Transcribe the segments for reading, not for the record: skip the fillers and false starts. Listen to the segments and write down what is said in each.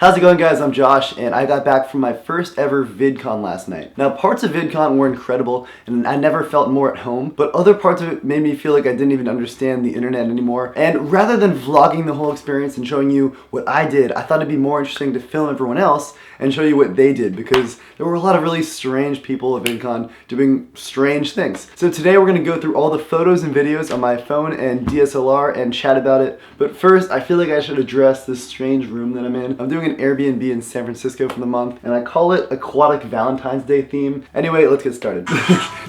How's it going, guys? I'm Josh, and I got back from my first ever VidCon last night. Now, parts of VidCon were incredible, and I never felt more at home, but other parts of it made me feel like I didn't even understand the internet anymore. And rather than vlogging the whole experience and showing you what I did, I thought it'd be more interesting to film everyone else and show you what they did, because there were a lot of really strange people at VidCon doing strange things. So today we're going to go through all the photos and videos on my phone and DSLR and chat about it. But first, I feel like I should address this strange room that I'm in. I'm doing an Airbnb in San Francisco for the month, and I call it Aquatic Valentine's Day theme. Anyway, let's get started.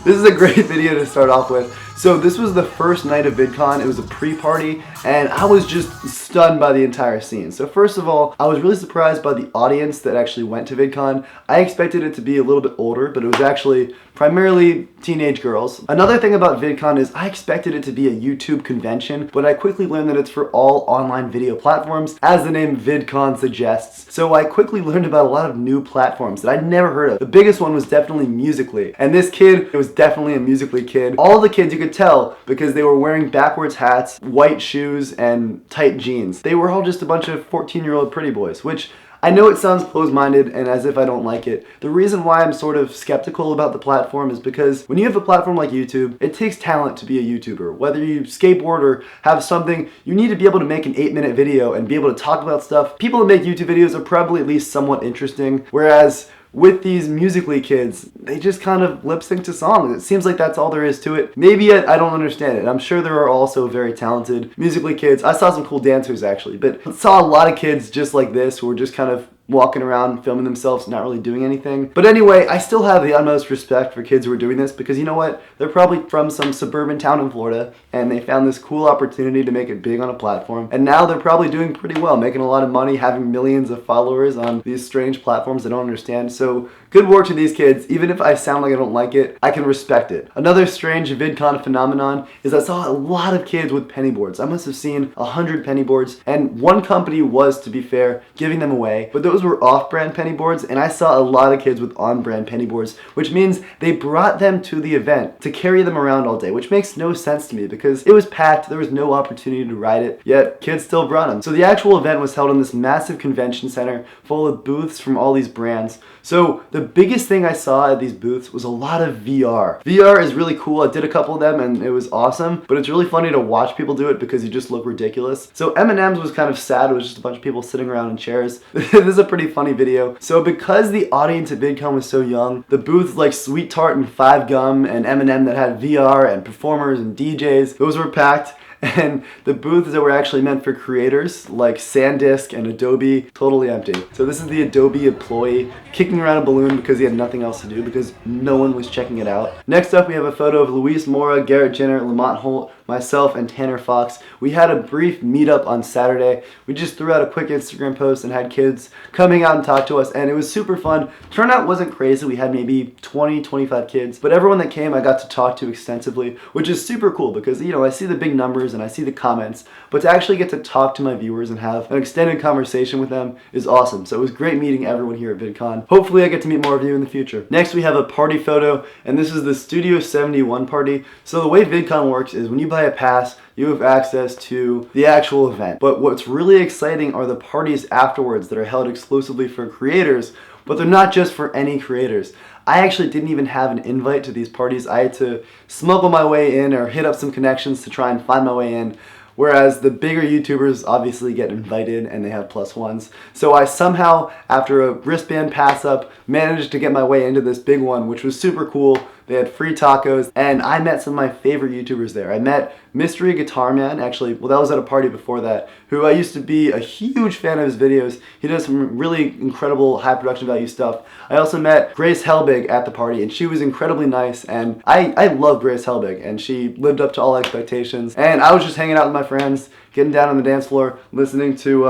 This is a great video to start off with. So this was the first night of VidCon. It was a pre-party, and I was just stunned by the entire scene. So first of all, I was really surprised by the audience that actually went to VidCon. I expected it to be a little bit older, but it was actually primarily teenage girls. Another thing about VidCon is I expected it to be a YouTube convention, but I quickly learned that it's for all online video platforms, as the name VidCon suggests. So I quickly learned about a lot of new platforms that I'd never heard of. The biggest one was definitely Musical.ly, and this kid, it was definitely a Musical.ly kid. All the kids you could tell because they were wearing backwards hats, white shoes, and tight jeans. They were all just a bunch of 14-year-old pretty boys, which I know it sounds closed-minded and as if I don't like it. The reason why I'm sort of skeptical about the platform is because when you have a platform like YouTube, it takes talent to be a YouTuber. Whether you skateboard or have something, you need to be able to make an 8-minute video and be able to talk about stuff. People that make YouTube videos are probably at least somewhat interesting, whereas with these Musical.ly kids, they just kind of lip sync to songs. It seems like that's all there is to it. Maybe I don't understand it. I'm sure there are also very talented Musical.ly kids. I saw some cool dancers actually, but I saw a lot of kids just like this who were just kind of walking around, filming themselves, not really doing anything. But anyway, I still have the utmost respect for kids who are doing this because you know what? They're probably from some suburban town in Florida and they found this cool opportunity to make it big on a platform. And now they're probably doing pretty well, making a lot of money, having millions of followers on these strange platforms I don't understand. So good work to these kids. Even if I sound like I don't like it, I can respect it. Another strange VidCon phenomenon is I saw a lot of kids with Pennyboards. I must have seen 100 Pennyboards, and one company was, to be fair, giving them away. But those were off-brand Pennyboards, and I saw a lot of kids with on-brand Pennyboards, which means they brought them to the event to carry them around all day, which makes no sense to me because it was packed, there was no opportunity to ride it, yet kids still brought them. So the actual event was held in this massive convention center full of booths from all these brands. So the biggest thing I saw at these booths was a lot of VR. VR is really cool. I did a couple of them and it was awesome, but it's really funny to watch people do it because you just look ridiculous. So M&M's was kind of sad. It was just a bunch of people sitting around in chairs. This is a pretty funny video. So because the audience at VidCon was so young, the booths like Sweet Tart and Five Gum and M&M that had VR and performers and DJs, those were packed. And the booths that were actually meant for creators like SanDisk and Adobe, totally empty. So this is the Adobe employee kicking around a balloon because he had nothing else to do because no one was checking it out. Next up we have a photo of Luis Mora, Garrett Jenner, Lamont Holt, myself, and Tanner Fox. We had a brief meetup on Saturday. We just threw out a quick Instagram post and had kids coming out and talk to us, and it was super fun. Turnout wasn't crazy. We had maybe 20, 25 kids, but everyone that came I got to talk to extensively, which is super cool because, you know, I see the big numbers and I see the comments, but to actually get to talk to my viewers and have an extended conversation with them is awesome. So it was great meeting everyone here at VidCon. Hopefully I get to meet more of you in the future. Next we have a party photo, and this is the Studio 71 party. So the way VidCon works is when you buy a pass, you have access to the actual event. But what's really exciting are the parties afterwards that are held exclusively for creators, but they're not just for any creators. I actually didn't even have an invite to these parties. I had to smuggle my way in or hit up some connections to try and find my way in. Whereas the bigger YouTubers obviously get invited and they have +1s. So I somehow, after a wristband pass up, managed to get my way into this big one, which was super cool. They had free tacos, and I met some of my favorite YouTubers there. I met Mystery Guitar Man, actually, well, that was at a party before that, who I used to be a huge fan of his videos. He does some really incredible high production value stuff. I also met Grace Helbig at the party, and she was incredibly nice, and I love Grace Helbig, and she lived up to all expectations. And I was just hanging out with my friends, getting down on the dance floor, listening to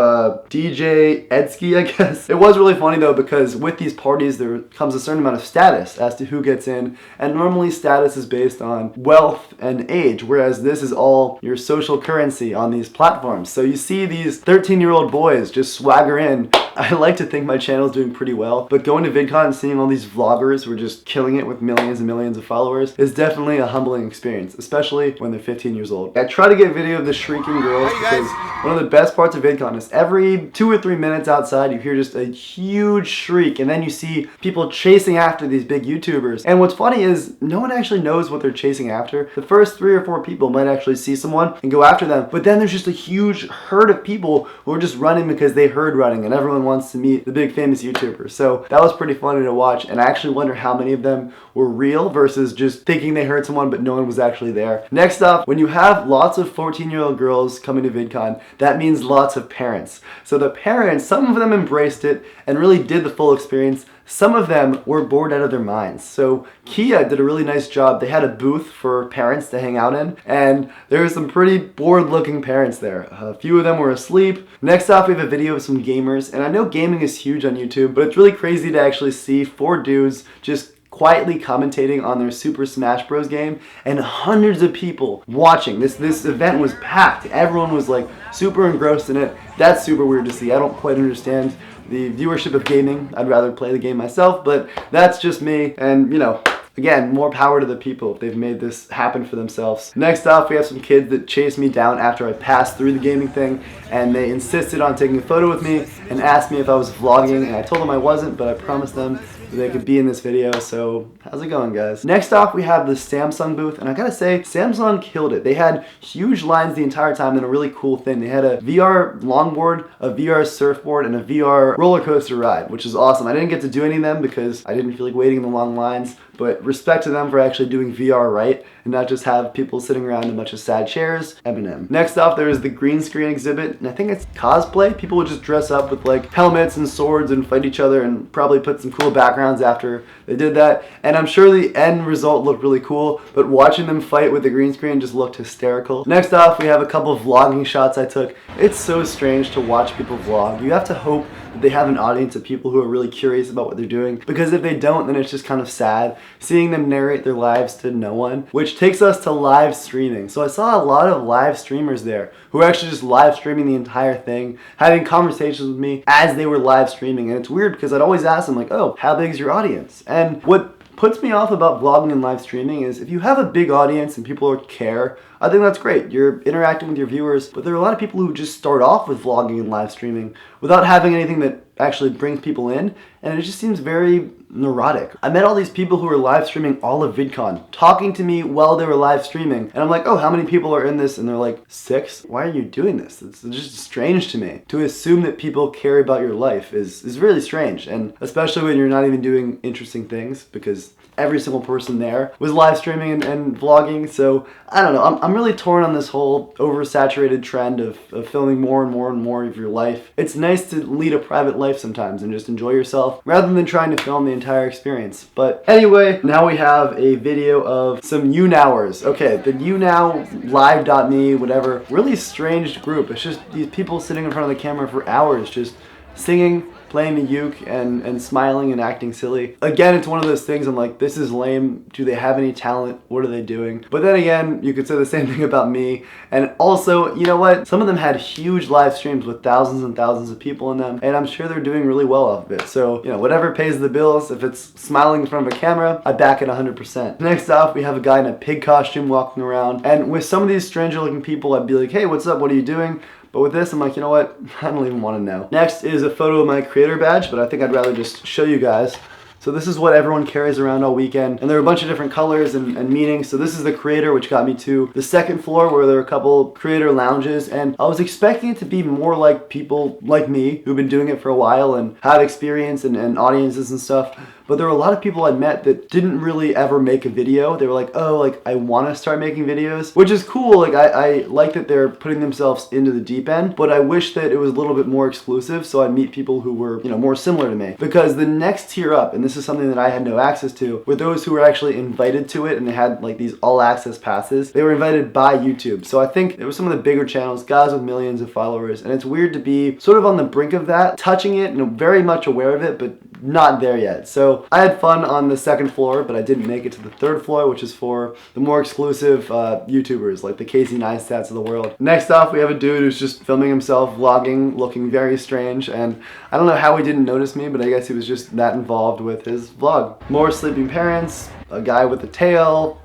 DJ Edsky, I guess. It was really funny though because with these parties there comes a certain amount of status as to who gets in, and normally status is based on wealth and age, whereas this is all your social currency on these platforms. So you see these 13-year-old boys just swagger in I like to think my channel is doing pretty well, but going to VidCon and seeing all these vloggers who are just killing it with millions and millions of followers is definitely a humbling experience, especially when they're 15 years old. I try to get video of the shrieking girls because one of the best parts of VidCon is every 2 or 3 minutes outside you hear just a huge shriek, and then you see people chasing after these big YouTubers. And what's funny is no one actually knows what they're chasing after. The first 3 or 4 people might actually see someone and go after them, but then there's just a huge herd of people who are just running because they heard running, and everyone wants to meet the big famous YouTubers. So that was pretty funny to watch, and I actually wonder how many of them were real versus just thinking they heard someone but no one was actually there. Next up, when you have lots of 14-year-old girls coming to VidCon, that means lots of parents. So the parents, some of them embraced it and really did the full experience. Some of them were bored out of their minds. So Kia did a really nice job. They had a booth for parents to hang out in, and there were some pretty bored looking parents there. A few of them were asleep. Next off, we have a video of some gamers, and I know gaming is huge on YouTube, but it's really crazy to actually see 4 dudes just quietly commentating on their Super Smash Bros. Game, and hundreds of people watching. This event was packed. Everyone was like super engrossed in it. That's super weird to see. I don't quite understand the viewership of gaming. I'd rather play the game myself, but that's just me, and you know, again, more power to the people if they've made this happen for themselves. Next off, we have some kids that chased me down after I passed through the gaming thing, and they insisted on taking a photo with me and asked me if I was vlogging, and I told them I wasn't, but I promised them they could be in this video. So how's it going, guys? Next off, we have the Samsung booth, and I gotta say, Samsung killed it. They had huge lines the entire time, and a really cool thing. They had a VR longboard, a VR surfboard, and a VR roller coaster ride, which is awesome. I didn't get to do any of them because I didn't feel like waiting in the long lines, but respect to them for actually doing VR right and not just have people sitting around in a bunch of sad chairs. Eminem. Next off, there is the green screen exhibit, and I think it's cosplay. People would just dress up with like helmets and swords and fight each other and probably put some cool backgrounds after they did that. And I'm sure the end result looked really cool, but watching them fight with the green screen just looked hysterical. Next off, we have a couple of vlogging shots I took. It's so strange to watch people vlog. You have to hope that they have an audience of people who are really curious about what they're doing, because if they don't, then it's just kind of sad seeing them narrate their lives to no one, which takes us to live streaming. So I saw a lot of live streamers there who are actually just live streaming the entire thing, having conversations with me as they were live streaming. And it's weird because I'd always ask them like, oh, how big is your audience? And what puts me off about vlogging and live streaming is if you have a big audience and people care, I think that's great. You're interacting with your viewers, but there are a lot of people who just start off with vlogging and live streaming without having anything that actually brings people in, and it just seems very neurotic. I met all these people who were live streaming all of VidCon, talking to me while they were live streaming, and I'm like, oh, how many people are in this? And they're like, 6? Why are you doing this? It's just strange to me. To assume that people care about your life is really strange, and especially when you're not even doing interesting things, because every single person there was live streaming and vlogging. So I don't know, I'm really torn on this whole oversaturated trend of filming more and more and more of your life. It's nice to lead a private life sometimes and just enjoy yourself rather than trying to film the entire experience. But anyway, now we have a video of some YouNowers. Okay, the YouNow live.me, whatever, really strange group. It's just these people sitting in front of the camera for hours just singing, playing the uke, and smiling and acting silly. Again, it's one of those things I'm like, this is lame. Do they have any talent? What are they doing? But then again, you could say the same thing about me. And also, you know what? Some of them had huge live streams with thousands and thousands of people in them, and I'm sure they're doing really well off of it. So, you know, whatever pays the bills, if it's smiling in front of a camera, I back it 100%. Next off, we have a guy in a pig costume walking around, and with some of these stranger looking people, I'd be like, hey, what's up? What are you doing? But with this, I'm like, you know what? I don't even want to know. Next is a photo of my creator badge, but I think I'd rather just show you guys. So this is what everyone carries around all weekend, and there are a bunch of different colors and meanings. So this is the creator, which got me to the second floor where there are a couple creator lounges, and I was expecting it to be more like people like me who've been doing it for a while and have experience and audiences and stuff. But there were a lot of people I met that didn't really ever make a video. They were like, oh, like I want to start making videos, which is cool. Like I like that they're putting themselves into the deep end, but I wish that it was a little bit more exclusive so I'd meet people who were, you know, more similar to me. Because the next tier up, and this this is something that I had no access to, were those who were actually invited to it and they had like these all access passes. They were invited by YouTube. So I think there were some of the bigger channels, guys with millions of followers, and it's weird to be sort of on the brink of that, touching it and very much aware of it, but not there yet. So I had fun on the second floor, but I didn't make it to the third floor, which is for the more exclusive YouTubers like the Casey Neistats of the world. Next off, we have a dude who's just filming himself vlogging, looking very strange, and I don't know how he didn't notice me, but I guess he was just that involved with his vlog. More sleeping parents, a guy with a tail,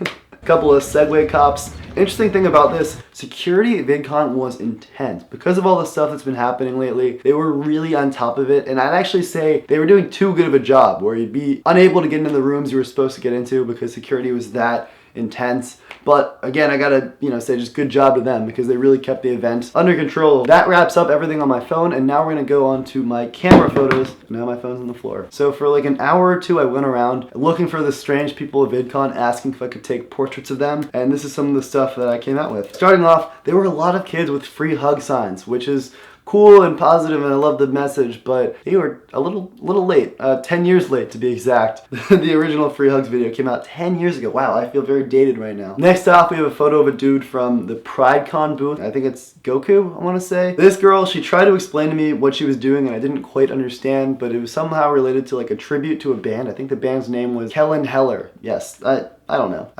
a couple of Segway cops. Interesting thing about this, security at VidCon was intense. Because of all the stuff that's been happening lately, they were really on top of it, and I'd actually say they were doing too good of a job, where you'd be unable to get into the rooms you were supposed to get into because security was that intense. But again, I gotta, say just good job to them because they really kept the event under control. That wraps up everything on my phone, and now we're gonna go on to my camera photos. Now my phone's on the floor. So for like an hour or two, I went around looking for the strange people at VidCon, asking if I could take portraits of them, and this is some of the stuff that I came out with. Starting off, there were a lot of kids with free hug signs, which is cool and positive, and I love the message, but they were a little late, 10 years late to be exact. The original Free Hugs video came out 10 years ago. Wow, I feel very dated right now. Next off, we have a photo of a dude from the PrideCon booth. I think it's Goku, I want to say. This girl, she tried to explain to me what she was doing, and I didn't quite understand, but it was somehow related to like a tribute to a band. I think the band's name was Helen Heller. Yes, I don't know.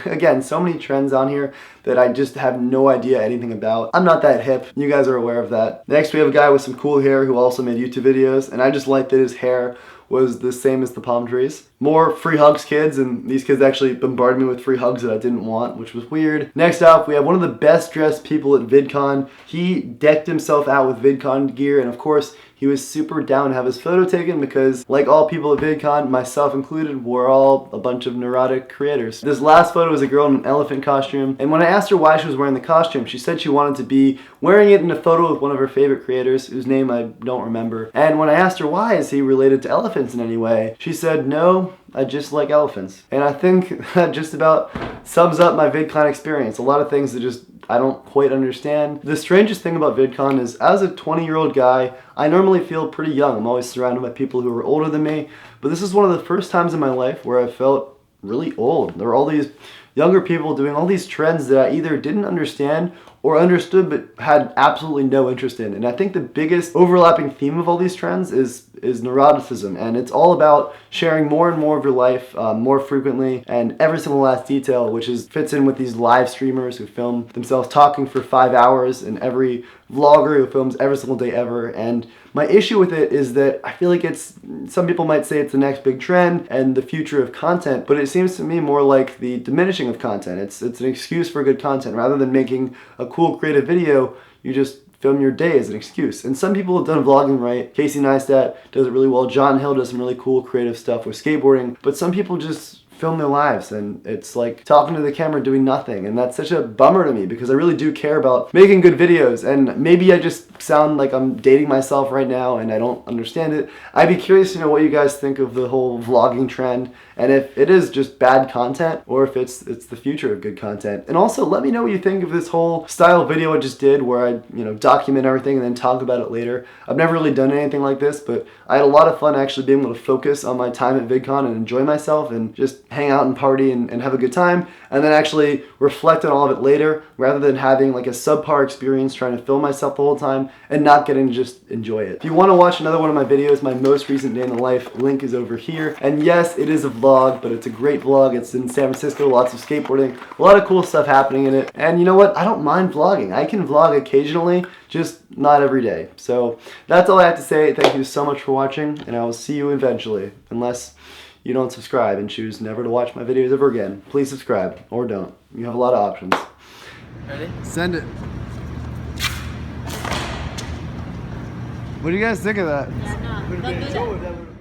Again, so many trends on here that I just have no idea anything about. I'm not that hip. You guys are aware of that. Next, we have a guy with some cool hair who also made YouTube videos, and I just like that his hair was the same as the palm trees. More free hugs kids, and these kids actually bombarded me with free hugs that I didn't want, which was weird. Next up, we have one of the best dressed people at VidCon. He decked himself out with VidCon gear, and of course, he was super down to have his photo taken because, like all people at VidCon, myself included, we're all a bunch of neurotic creators. This last photo was a girl in an elephant costume, and when I asked her why she was wearing the costume, she said she wanted to be wearing it in a photo with one of her favorite creators, whose name I don't remember. And when I asked her why, is he related to elephants in any way, she said, no, I just like elephants. And I think that just about sums up my VidCon experience. A lot of things that just I don't quite understand. The strangest thing about VidCon is, as a 20-year-old guy, I normally feel pretty young. I'm always surrounded by people who are older than me, but this is one of the first times in my life where I felt really old. There were all these younger people doing all these trends that I either didn't understand or understood but had absolutely no interest in. And I think the biggest overlapping theme of all these trends is neuroticism, and it's all about sharing more and more of your life more frequently and every single last detail, which fits in with these live streamers who film themselves talking for 5 hours, and every vlogger who films every single day ever. And my issue with it is that I feel like some people might say it's the next big trend and the future of content, but it seems to me more like the diminishing of content. It's an excuse for good content. Rather than making a cool creative video, you just film your day as an excuse. And some people have done vlogging right. Casey Neistat does it really well. John Hill does some really cool creative stuff with skateboarding, but some people just film their lives, and it's like talking to the camera doing nothing, and that's such a bummer to me because I really do care about making good videos. And maybe I just sound like I'm dating myself right now and I don't understand it. I'd be curious to know what you guys think of the whole vlogging trend, and if it is just bad content or if it's the future of good content. And also let me know what you think of this whole style video I just did, where I document everything and then talk about it later. I've never really done anything like this, but I had a lot of fun actually being able to focus on my time at VidCon and enjoy myself and just hang out and party and have a good time, and then actually reflect on all of it later, rather than having like a subpar experience trying to film myself the whole time and not getting to just enjoy it. If you want to watch another one of my videos, my most recent day in the life link is over here. And yes, it is a vlog, but it's a great vlog. It's in San Francisco, lots of skateboarding, a lot of cool stuff happening in it. And you know what? I don't mind vlogging. I can vlog occasionally, just not every day. So that's all I have to say. Thank you so much for watching, and I will see you eventually, unless you don't subscribe and choose never to watch my videos ever again. Please subscribe, or don't. You have a lot of options. Ready? Send it. What do you guys think of that? Yeah, no, don't do that.